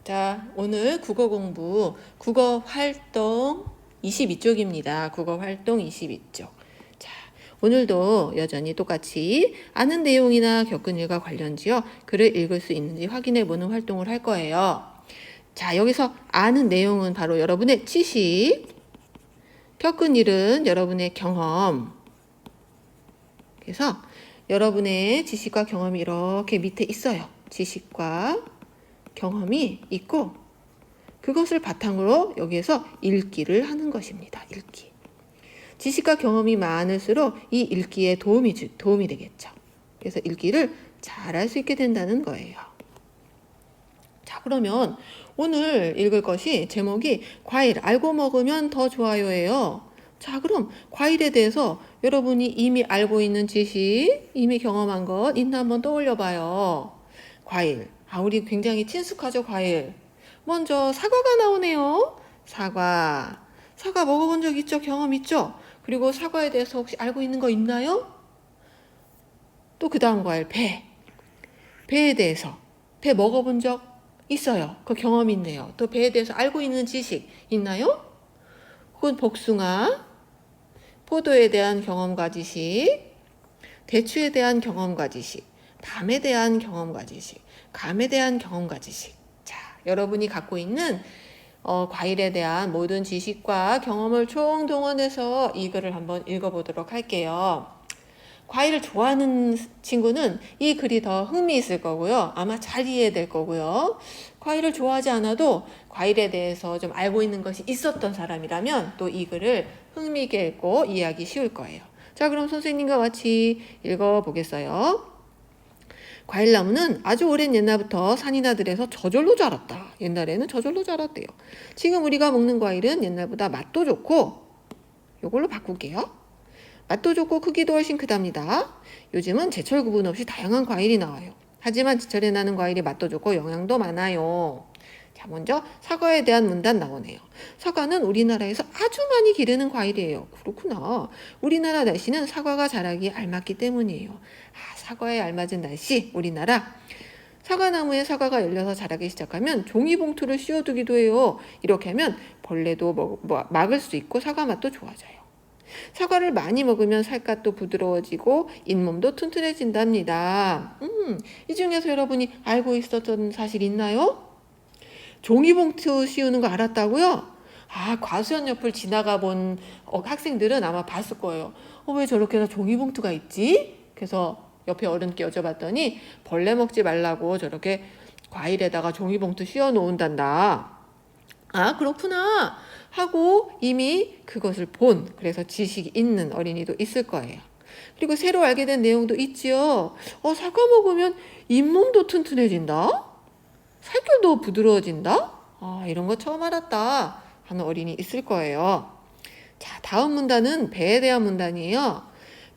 자, 오늘 국어 공부, 국어 활동 22쪽입니다. 국어 활동 22쪽. 자, 오늘도 여전히 똑같이 아는 내용이나 겪은 일과 관련지어 글을 읽을 수 있는지 확인해보는 활동을 할 거예요. 자, 여기서 아는 내용은 바로 여러분의 지식, 겪은 일은 여러분의 경험. 그래서 여러분의 지식과 경험이 이렇게 밑에 있어요. 지식과 경험이 있고 그것을 바탕으로 여기에서 읽기를 하는 것입니다. 읽기. 지식과 경험이 많을수록 이 읽기에 도움이 되겠죠. 그래서 읽기를 잘할 수 있게 된다는 거예요. 자, 그러면 오늘 읽을 것이 제목이 과일 알고 먹으면 더 좋아요예요. 자, 그럼 과일에 대해서 여러분이 이미 알고 있는 지식, 이미 경험한 것 있나 한번 떠올려 봐요. 과일. 우리 굉장히 친숙하죠, 과일. 먼저 사과가 나오네요. 사과. 사과 먹어본 적 있죠? 경험 있죠? 그리고 사과에 대해서 혹시 알고 있는 거 있나요? 또 그 다음 과일, 배. 배에 대해서. 배 먹어본 적 있어요. 그 경험이 있네요. 또 배에 대해서 알고 있는 지식 있나요? 혹은 복숭아. 포도에 대한 경험과 지식. 대추에 대한 경험과 지식. 밤에 대한 경험과 지식. 감에 대한 경험과 지식. 자, 여러분이 갖고 있는 과일에 대한 모든 지식과 경험을 총동원해서 이 글을 한번 읽어보도록 할게요. 과일을 좋아하는 친구는 이 글이 더 흥미있을 거고요. 아마 잘 이해될 거고요. 과일을 좋아하지 않아도 과일에 대해서 좀 알고 있는 것이 있었던 사람이라면 또 이 글을 흥미있게 읽고 이해하기 쉬울 거예요. 자, 그럼 선생님과 같이 읽어보겠어요. 과일나무는 아주 오랜 옛날부터 산이나 들에서 저절로 자랐다. 옛날에는 저절로 자랐대요. 지금 우리가 먹는 과일은 옛날보다 맛도 좋고, 이걸로 바꿀게요. 맛도 좋고 크기도 훨씬 크답니다. 요즘은 제철 구분 없이 다양한 과일이 나와요. 하지만 제철에 나는 과일이 맛도 좋고 영양도 많아요. 자, 먼저 사과에 대한 문단 나오네요. 사과는 우리나라에서 아주 많이 기르는 과일이에요. 그렇구나. 우리나라 날씨는 사과가 자라기에 알맞기 때문이에요. 사과에 알맞은 날씨, 우리나라. 사과나무에 사과가 열려서 자라기 시작하면 종이봉투를 씌워두기도 해요. 이렇게 하면 벌레도 막을 수 있고 사과 맛도 좋아져요. 사과를 많이 먹으면 살갗도 부드러워지고 잇몸도 튼튼해진답니다. 이 중에서 여러분이 알고 있었던 사실 있나요? 종이봉투 씌우는 거 알았다고요? 과수원 옆을 지나가 본 학생들은 아마 봤을 거예요. 왜 저렇게 종이봉투가 있지? 그래서 옆에 어른께 여쭤봤더니 벌레 먹지 말라고 저렇게 과일에다가 종이봉투 씌워 놓은단다. 그렇구나 하고 이미 그것을 그래서 지식이 있는 어린이도 있을 거예요. 그리고 새로 알게 된 내용도 있지요. 사과 먹으면 잇몸도 튼튼해진다? 살결도 부드러워진다? 이런 거 처음 알았다 하는 어린이 있을 거예요. 자, 다음 문단은 배에 대한 문단이에요.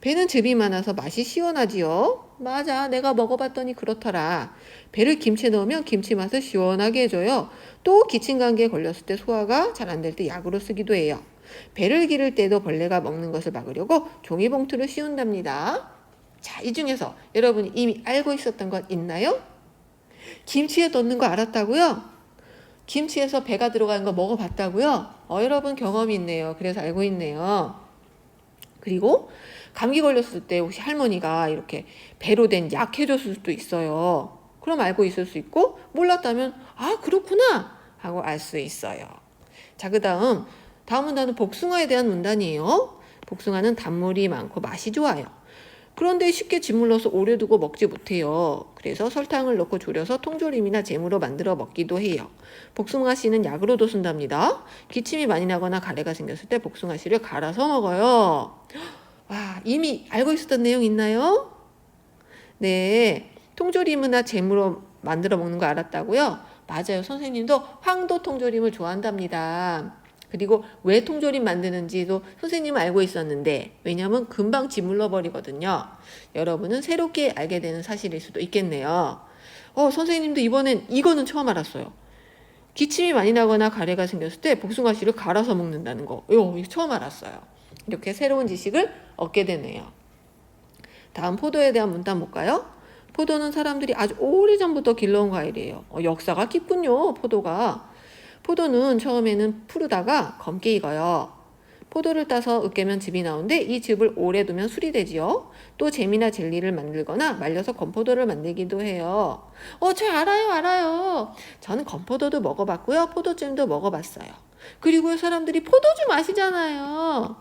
배는 즙이 많아서 맛이 시원하지요. 맞아, 내가 먹어봤더니 그렇더라. 배를 김치에 넣으면 김치 맛을 시원하게 해줘요. 또 기침 감기에 걸렸을 때 소화가 잘 안 될 때 약으로 쓰기도 해요. 배를 기를 때도 벌레가 먹는 것을 막으려고 종이봉투를 씌운답니다. 자, 이 중에서 여러분이 이미 알고 있었던 것 있나요? 김치에 넣는 거 알았다고요? 김치에서 배가 들어가는 거 먹어봤다고요? 여러분 경험이 있네요. 그래서 알고 있네요. 그리고 감기 걸렸을 때 혹시 할머니가 이렇게 배로 된 약 해줬을 수도 있어요. 그럼 알고 있을 수 있고 몰랐다면 그렇구나 하고 알 수 있어요. 자, 다음 문단은 복숭아에 대한 문단이에요. 복숭아는 단물이 많고 맛이 좋아요. 그런데 쉽게 짓물러서 오래 두고 먹지 못해요. 그래서 설탕을 넣고 졸여서 통조림이나 잼으로 만들어 먹기도 해요. 복숭아 씨는 약으로도 쓴답니다. 기침이 많이 나거나 가래가 생겼을 때 복숭아 씨를 갈아서 먹어요. 이미 알고 있었던 내용 있나요? 네, 통조림이나 잼으로 만들어 먹는 거 알았다고요? 맞아요. 선생님도 황도 통조림을 좋아한답니다. 그리고 왜 통조림 만드는지도 선생님은 알고 있었는데 왜냐하면 금방 짓물러 버리거든요. 여러분은 새롭게 알게 되는 사실일 수도 있겠네요. 선생님도 이번엔 이거는 처음 알았어요. 기침이 많이 나거나 가래가 생겼을 때 복숭아 씨를 갈아서 먹는다는 거. 이거 처음 알았어요. 이렇게 새로운 지식을 얻게 되네요. 다음 포도에 대한 문단 볼까요? 포도는 사람들이 아주 오래전부터 길러온 과일이에요. 역사가 깊군요, 포도가. 포도는 처음에는 푸르다가 검게 익어요. 포도를 따서 으깨면 즙이 나오는데 이 즙을 오래 두면 술이 되지요. 또 잼이나 젤리를 만들거나 말려서 건포도를 만들기도 해요. 저 알아요. 저는 건포도도 먹어봤고요. 포도잼도 먹어봤어요. 그리고 사람들이 포도주 마시잖아요.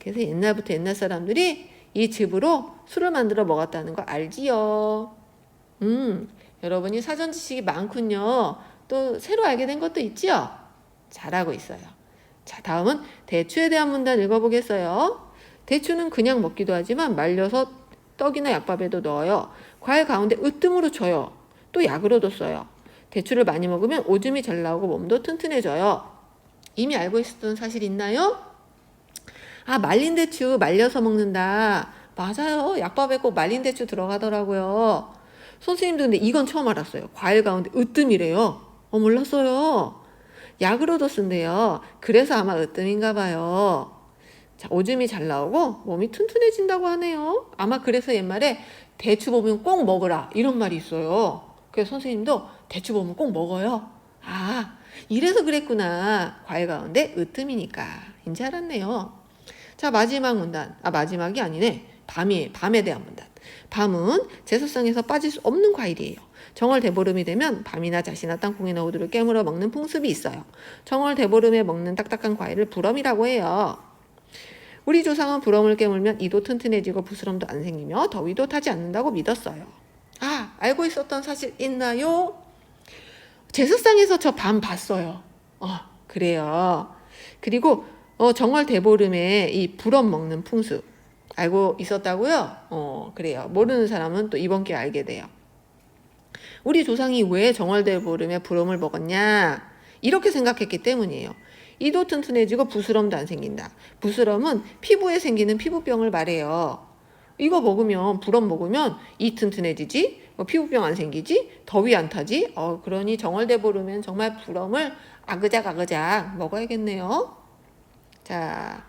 그래서 옛날부터 옛날 사람들이 이 즙으로 술을 만들어 먹었다는 거 알지요? 여러분이 사전 지식이 많군요. 또 새로 알게 된 것도 있지요? 잘하고 있어요. 자, 다음은 대추에 대한 문단 읽어보겠어요. 대추는 그냥 먹기도 하지만 말려서 떡이나 약밥에도 넣어요. 과일 가운데 으뜸으로 줘요. 또 약으로도 써요. 대추를 많이 먹으면 오줌이 잘 나오고 몸도 튼튼해져요. 이미 알고 있었던 사실 있나요? 말린 대추 말려서 먹는다. 맞아요. 약밥에 꼭 말린 대추 들어가더라고요. 선생님도 근데 이건 처음 알았어요. 과일 가운데 으뜸이래요. 몰랐어요. 약으로도 쓴대요. 그래서 아마 으뜸인가 봐요. 자, 오줌이 잘 나오고 몸이 튼튼해진다고 하네요. 아마 그래서 옛말에 대추 보면 꼭 먹으라 이런 말이 있어요. 그래서 선생님도 대추 보면 꼭 먹어요. 이래서 그랬구나. 과일 가운데 으뜸이니까. 인지 알았네요. 자, 마지막 문단. 마지막이 아니네. 밤에 대한 문단. 밤은 제사상에서 빠질 수 없는 과일이에요. 정월 대보름이 되면 밤이나 잣이나 땅콩이나 호두를 깨물어 먹는 풍습이 있어요. 정월 대보름에 먹는 딱딱한 과일을 부럼이라고 해요. 우리 조상은 부럼을 깨물면 이도 튼튼해지고 부스럼도 안 생기며 더위도 타지 않는다고 믿었어요. 알고 있었던 사실 있나요? 제사상에서 저 밤 봤어요. 그래요. 그리고 정월 대보름에 이 부럼 먹는 풍습 알고 있었다고요? 그래요. 모르는 사람은 또 이번 기회에 알게 돼요. 우리 조상이 왜 정월 대보름에 부럼을 먹었냐? 이렇게 생각했기 때문이에요. 이도 튼튼해지고 부스럼도 안 생긴다. 부스럼은 피부에 생기는 피부병을 말해요. 이거 먹으면 부럼 먹으면 이 튼튼해지지? 피부병 안 생기지? 더위 안 타지? 그러니 정월 대보름엔 정말 부럼을 아그작 먹어야겠네요. 자,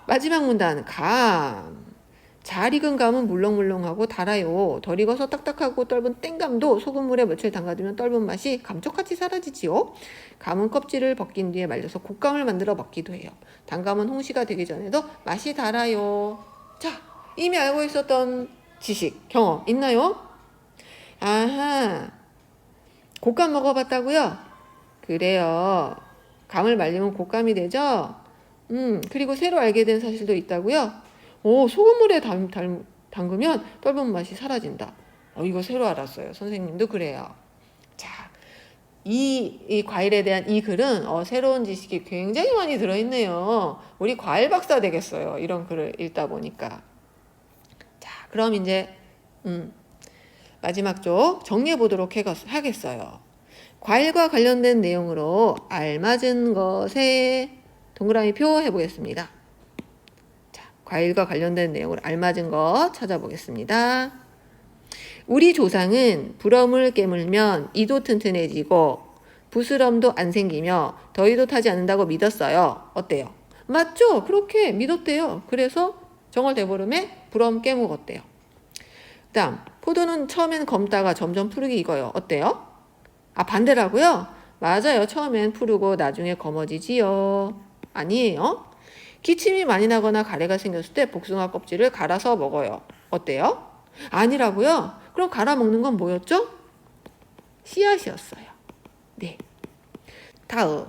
마지막 문단. 감. 잘 익은 감은 물렁물렁하고 달아요. 덜 익어서 딱딱하고 떫은 땡감도 소금물에 며칠 담가두면 떫은 맛이 감쪽같이 사라지지요. 감은 껍질을 벗긴 뒤에 말려서 곶감을 만들어 먹기도 해요. 단감은 홍시가 되기 전에도 맛이 달아요. 자, 이미 알고 있었던 지식, 경험 있나요? 곶감 먹어봤다고요? 그래요. 감을 말리면 곶감이 되죠? 그리고 새로 알게 된 사실도 있다고요? 소금물에 담그면 떫은 맛이 사라진다. 이거 새로 알았어요. 선생님도 그래요. 자, 이 과일에 대한 이 글은 새로운 지식이 굉장히 많이 들어있네요. 우리 과일 박사 되겠어요. 이런 글을 읽다 보니까. 자, 그럼 이제 마지막 쪽 정리해 보도록 하겠어요. 과일과 관련된 내용으로 알맞은 것에 동그라미 표 해보겠습니다. 과일과 관련된 내용으로 알맞은 것 찾아보겠습니다. 우리 조상은 부럼을 깨물면 이도 튼튼해지고 부스럼도 안 생기며 더위도 타지 않는다고 믿었어요. 어때요? 맞죠? 그렇게 믿었대요. 그래서 정월 대보름에 부럼 깨먹었대요. 다음, 포도는 처음엔 검다가 점점 푸르게 익어요. 어때요? 반대라고요? 맞아요. 처음엔 푸르고 나중에 검어지지요. 아니에요. 기침이 많이 나거나 가래가 생겼을 때 복숭아 껍질을 갈아서 먹어요. 어때요? 아니라고요? 그럼 갈아 먹는 건 뭐였죠? 씨앗이었어요. 네. 다음.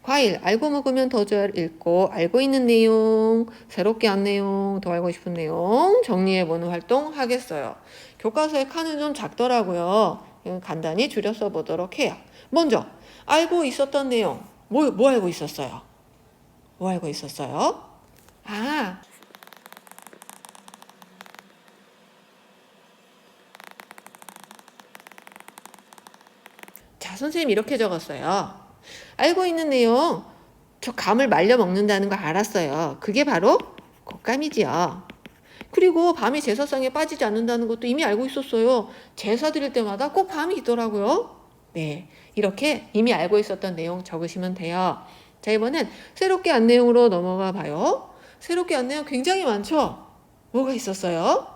과일 알고 먹으면 더 잘 읽고 알고 있는 내용, 새롭게 한 내용, 더 알고 싶은 내용 정리해보는 활동 하겠어요. 교과서의 칸은 좀 작더라고요. 간단히 줄여 써보도록 해요. 먼저 알고 있었던 내용. 뭐 알고 있었어요? 뭐 알고 있었어요? 자, 선생님 이렇게 적었어요. 알고 있는 내용, 저 감을 말려 먹는다는 거 알았어요. 그게 바로 곶감이지요. 그리고 밤이 제사상에 빠지지 않는다는 것도 이미 알고 있었어요. 제사 드릴 때마다 꼭 밤이 있더라고요. 네, 이렇게 이미 알고 있었던 내용 적으시면 돼요. 자, 이번엔 새롭게 한 내용으로 넘어가 봐요. 새롭게 한 내용 굉장히 많죠? 뭐가 있었어요?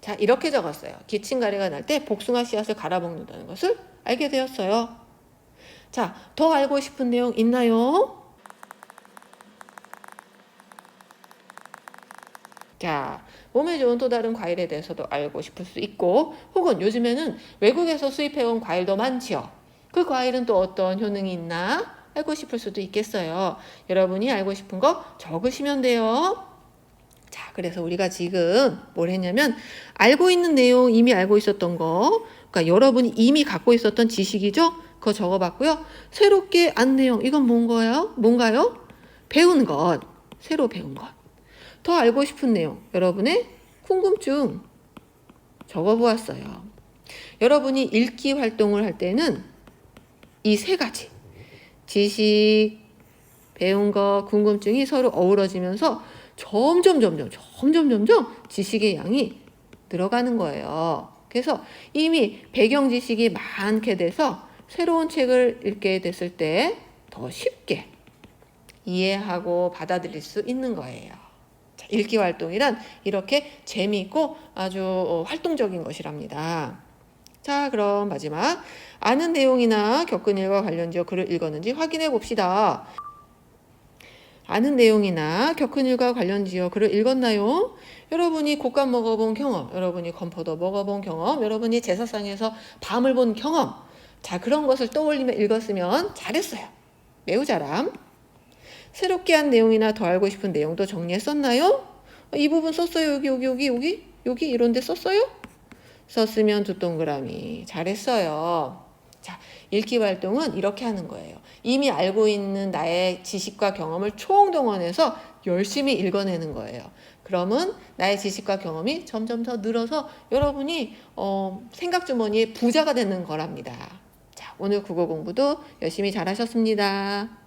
자, 이렇게 적었어요. 기침가래가 날 때 복숭아 씨앗을 갈아 먹는다는 것을 알게 되었어요. 자, 더 알고 싶은 내용 있나요? 자, 몸에 좋은 또 다른 과일에 대해서도 알고 싶을 수 있고, 혹은 요즘에는 외국에서 수입해온 과일도 많지요. 그 과일은 또 어떤 효능이 있나 알고 싶을 수도 있겠어요. 여러분이 알고 싶은 거 적으시면 돼요. 자, 그래서 우리가 지금 뭘 했냐면 알고 있는 내용 이미 알고 있었던 거, 그러니까 여러분이 이미 갖고 있었던 지식이죠? 그거 적어봤고요. 새롭게 안 내용, 이건 뭔가요? 배운 것, 새로 배운 것. 더 알고 싶은 내용, 여러분의 궁금증 적어보았어요. 여러분이 읽기 활동을 할 때는 이 세 가지, 지식, 배운 거, 궁금증이 서로 어우러지면서 점점 지식의 양이 늘어가는 거예요. 그래서 이미 배경 지식이 많게 돼서 새로운 책을 읽게 됐을 때 더 쉽게 이해하고 받아들일 수 있는 거예요. 자, 읽기 활동이란 이렇게 재미있고 아주 활동적인 것이랍니다. 자, 그럼 마지막 아는 내용이나 겪은 일과 관련지어 글을 읽었는지 확인해 봅시다. 아는 내용이나 겪은 일과 관련지어 글을 읽었나요? 여러분이 곶감 먹어본 경험, 여러분이 건포도 먹어본 경험, 여러분이 제사상에서 밤을 본 경험, 자, 그런 것을 떠올리며 읽었으면 잘했어요. 매우 잘함. 새롭게 한 내용이나 더 알고 싶은 내용도 정리했었나요? 이 부분 썼어요. 여기 이런 데 썼어요? 썼으면 두 동그라미. 잘했어요. 자, 읽기 활동은 이렇게 하는 거예요. 이미 알고 있는 나의 지식과 경험을 총동원해서 열심히 읽어내는 거예요. 그러면 나의 지식과 경험이 점점 더 늘어서 여러분이 생각주머니의 부자가 되는 거랍니다. 자, 오늘 국어 공부도 열심히 잘하셨습니다.